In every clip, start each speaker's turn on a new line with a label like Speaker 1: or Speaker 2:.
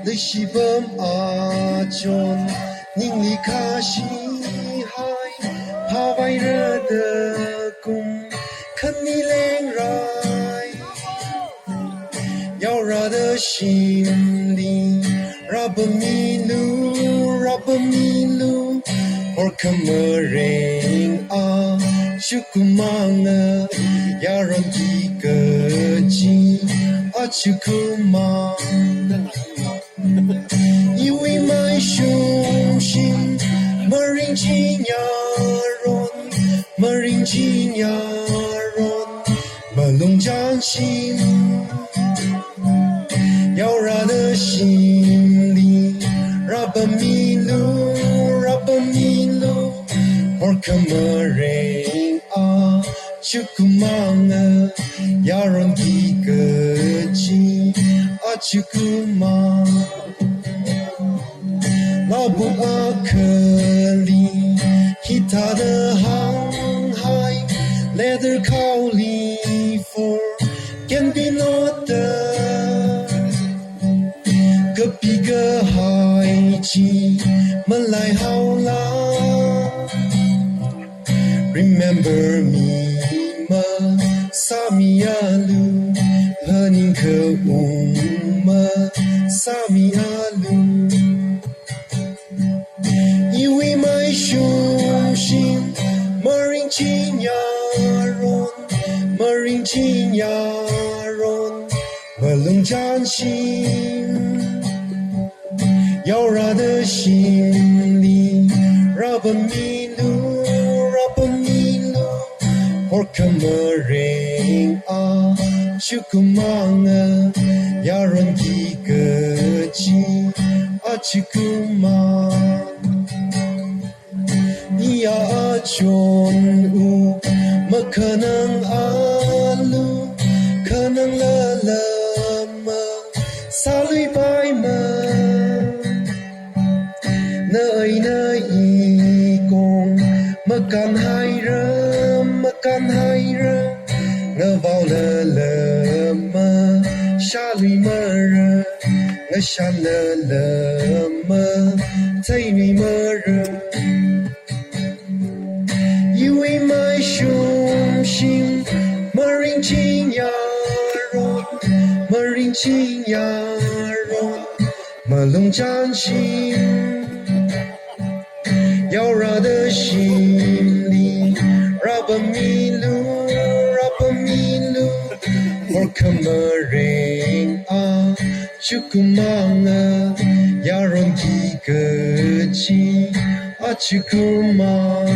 Speaker 1: Leishipam achon ning li kha shi hai pa vai re de kum khan ni leng rai yao ra de xin li rabamilu or kamereng a shukumang yaron ki ge ji a chukumang因为买雄心，没人进牙润，没人进牙润，没龙江心，要让的心里，让不迷路，或可没人啊，就苦忙啊，要让一个劲。去苦忙，老不阿克里，其他的航海，leather 考虑 for can be not 隔壁个海基门来好啦 ，remember me 嘛，萨米亚路和宁可乌。萨米阿鲁，因为买雄心，没人进牙润，没人进牙润，没龙江心，要让的心里，让不迷路，或可没人啊，就苦忙啊。要让一个劲去苦忙，你要achon无，没可能路，可能了么，撒里白么，那一公，没干害人，我忘了么。下里么人，我下了么，在里么人，因为买雄心，没人进牙润，没龙江心，要让的心里，让不迷路。或可没人啊，就苦忙啊，要让一个劲去苦忙。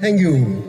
Speaker 1: Thank you.